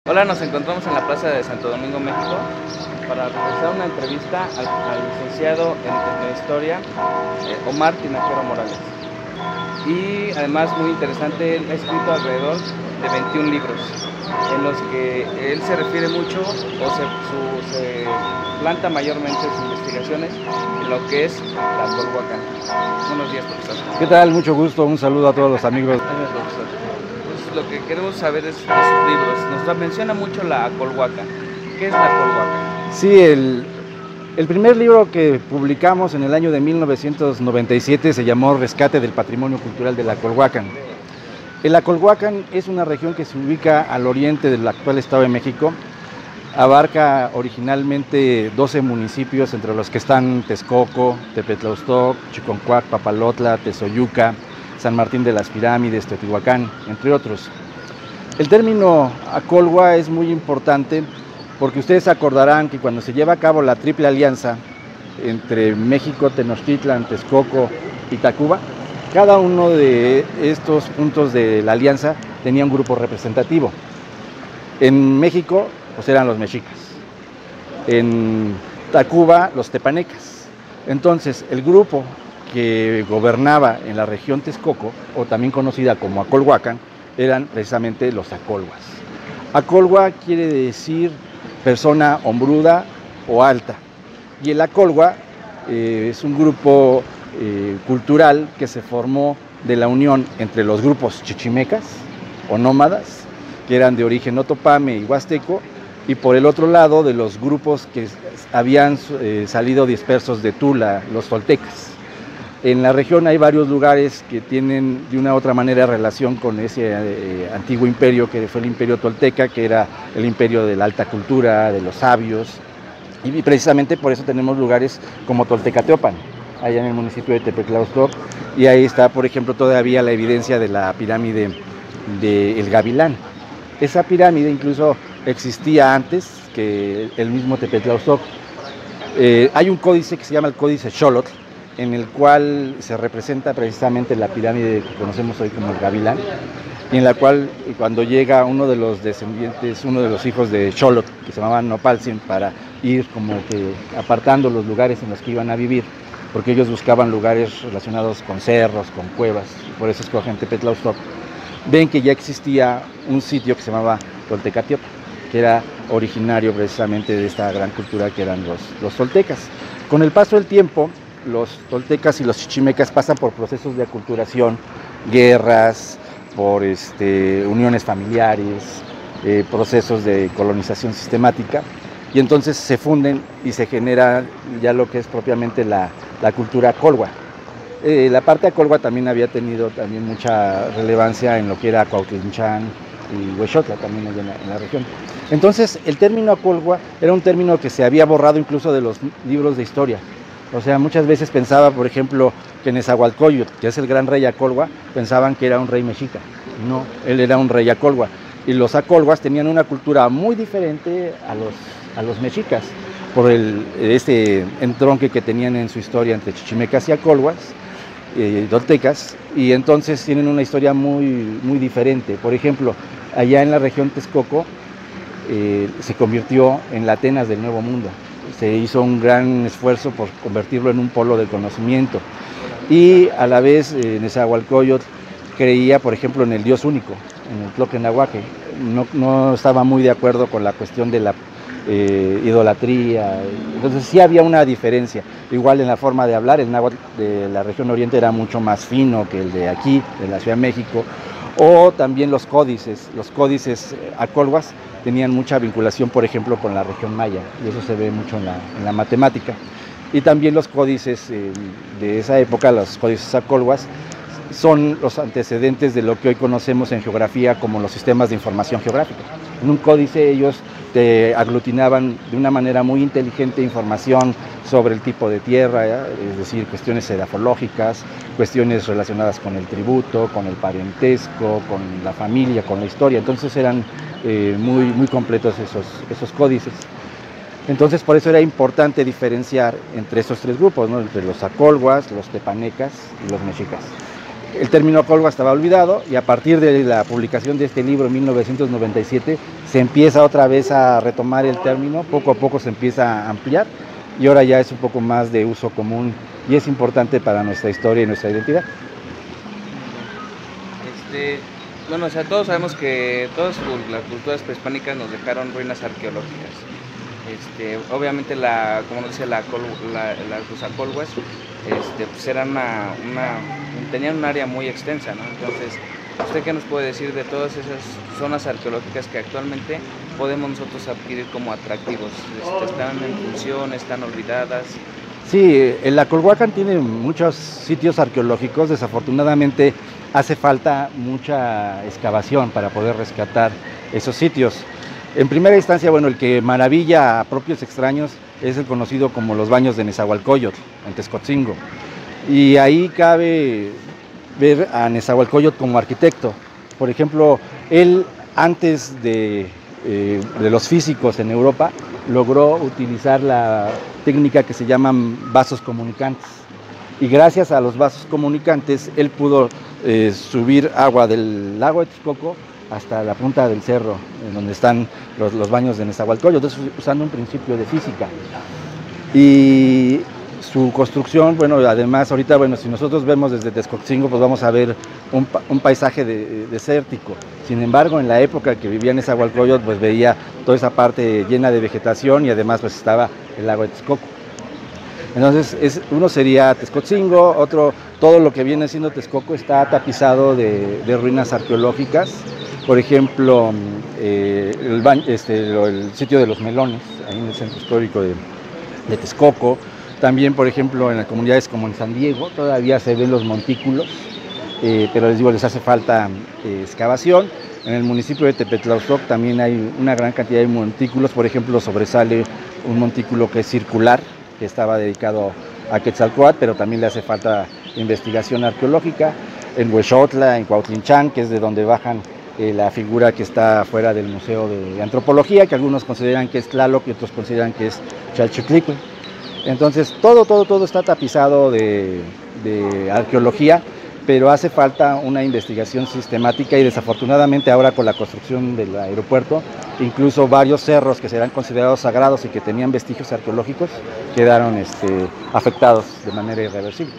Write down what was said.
Hola, nos encontramos en la Plaza de Santo Domingo, México, para realizar una entrevista al licenciado en Historia, Omar Tinajero Morales. Y además, muy interesante, él ha escrito alrededor de 21 libros, en los que él se refiere mucho se planta mayormente sus investigaciones en lo que es la Colhuacan. Buenos días, profesor. ¿Qué tal? Mucho gusto, un saludo a todos los amigos. Gracias, profesor. Lo que queremos saber es de sus libros. Nos menciona mucho la Colhuacan. ¿Qué es la Colhuacan? Sí, el primer libro que publicamos en el año de 1997 se llamó Rescate del Patrimonio Cultural de la Colhuacan. El Acolhuacan es una región que se ubica al oriente del actual Estado de México. Abarca originalmente 12 municipios, entre los que están Texcoco, Tepetlaustóc, Chiconcuac, Papalotla, Tezoyuca, San Martín de las Pirámides, Teotihuacán, entre otros. El término Acolhua es muy importante porque ustedes acordarán que cuando se lleva a cabo la Triple Alianza entre México, Tenochtitlan, Texcoco y Tacuba, cada uno de estos puntos de la alianza tenía un grupo representativo. En México, pues eran los mexicas. En Tacuba, los tepanecas. Entonces, el grupo que gobernaba en la región Texcoco, o también conocida como Acolhuacan, eran precisamente los acolhuas. Acolhua quiere decir persona hombruda o alta, y el acolhua es un grupo cultural que se formó de la unión entre los grupos chichimecas o nómadas, que eran de origen otopame y huasteco, y por el otro lado de los grupos que habían salido dispersos de Tula, los toltecas. En la región hay varios lugares que tienen de una u otra manera relación con ese antiguo imperio que fue el imperio tolteca, que era el imperio de la alta cultura, de los sabios, y precisamente por eso tenemos lugares como Toltecateopan, allá en el municipio de Tepetlaustóc, y ahí está, por ejemplo, todavía la evidencia de la pirámide del Gavilán. Esa pirámide incluso existía antes que el mismo Tepetlaustóc. Hay un códice que se llama el Códice Xolotl, en el cual se representa precisamente la pirámide que conocemos hoy como el Gavilán, y en la cual cuando llega uno de los descendientes, uno de los hijos de Xolotl, que se llamaba Nopaltzin, para ir como que apartando los lugares en los que iban a vivir, porque ellos buscaban lugares relacionados con cerros, con cuevas, y por eso escogen Tepetlaustóc, ven que ya existía un sitio que se llamaba Toltecatiopan, que era originario precisamente de esta gran cultura que eran los toltecas. Con el paso del tiempo, los toltecas y los chichimecas pasan por procesos de aculturación, guerras, por uniones familiares, procesos de colonización sistemática, y entonces se funden y se genera ya lo que es propiamente la cultura acolhua. La parte acolhua también había tenido también mucha relevancia en lo que era Cuautitlán y Huexotla, también allá en la región. Entonces, el término acolhua era un término que se había borrado incluso de los libros de historia. O sea, muchas veces pensaba, por ejemplo, que Nezahualcóyotl, que es el gran rey acolhua, pensaban que era un rey mexica. No, él era un rey acolhua. Y los acolhuas tenían una cultura muy diferente a los mexicas, por este entronque que tenían en su historia entre chichimecas y acolhuas, toltecas, y entonces tienen una historia muy, muy diferente. Por ejemplo, allá en la región Texcoco se convirtió en la Atenas del Nuevo Mundo. Se hizo un gran esfuerzo por convertirlo en un polo del conocimiento, y a la vez Nezahualcóyotl creía, por ejemplo, en el Dios único, en el Tloquenahuaque. No estaba muy de acuerdo con la cuestión de la idolatría. Entonces sí había una diferencia. Igual en la forma de hablar, el náhuatl de la región oriente era mucho más fino que el de aquí, de la Ciudad de México. O también los códices acolhuas tenían mucha vinculación, por ejemplo, con la región maya, y eso se ve mucho en la matemática. Y también los códices de esa época, los códices acolhuas, son los antecedentes de lo que hoy conocemos en geografía como los sistemas de información geográfica. En un códice ellos te aglutinaban de una manera muy inteligente información sobre el tipo de tierra, es decir, cuestiones edafológicas, cuestiones relacionadas con el tributo, con el parentesco, con la familia, con la historia. Entonces eran muy, muy completos esos códices. Entonces por eso era importante diferenciar entre esos tres grupos, ¿no? Entre los acolhuas, los tepanecas y los mexicas. El término Colhua estaba olvidado y a partir de la publicación de este libro en 1997 se empieza otra vez a retomar el término, poco a poco se empieza a ampliar y ahora ya es un poco más de uso común y es importante para nuestra historia y nuestra identidad. Bueno, o sea, todos sabemos que todas las culturas prehispánicas nos dejaron ruinas arqueológicas. Obviamente, como nos dice las Colhuas, pues eran tenían un área muy extensa, ¿no? Entonces, ¿usted qué nos puede decir de todas esas zonas arqueológicas que actualmente podemos nosotros adquirir como atractivos? ¿Están en función, están olvidadas? Sí, el Acolhuacan tiene muchos sitios arqueológicos, desafortunadamente hace falta mucha excavación para poder rescatar esos sitios. En primera instancia, bueno, el que maravilla a propios extraños es el conocido como los baños de Nezahualcóyotl, en Texcotzingo. Y ahí cabe ver a Nezahualcóyotl como arquitecto. Por ejemplo, él antes de los físicos en Europa logró utilizar la técnica que se llaman vasos comunicantes. Y gracias a los vasos comunicantes, él pudo subir agua del lago de Texcoco hasta la punta del cerro, en donde están los baños de Nezahualcóyotl, entonces usando un principio de física. Y su construcción, bueno, además ahorita, bueno, si nosotros vemos desde Texcotzingo, pues vamos a ver un paisaje desértico. Sin embargo, en la época que vivía Nezahualcóyotl, pues veía toda esa parte llena de vegetación y además pues estaba el lago de Texcoco. Entonces, uno sería Texcotzingo, otro, todo lo que viene siendo Texcoco está tapizado de ruinas arqueológicas. Por ejemplo, el sitio de los Melones, ahí en el centro histórico de Texcoco. También, por ejemplo, en las comunidades como en San Diego, todavía se ven los montículos, pero les digo, les hace falta excavación. En el municipio de Tepetlauzoc también hay una gran cantidad de montículos. Por ejemplo, sobresale un montículo que es circular, que estaba dedicado a Quetzalcóatl, pero también le hace falta investigación arqueológica. En Huexotla, en Cuautlinchán, que es de donde bajan la figura que está fuera del Museo de Antropología, que algunos consideran que es Tlaloc y otros consideran que es Chalchiclique. Entonces, todo está tapizado de arqueología, pero hace falta una investigación sistemática y desafortunadamente ahora con la construcción del aeropuerto, incluso varios cerros que serán considerados sagrados y que tenían vestigios arqueológicos quedaron afectados de manera irreversible.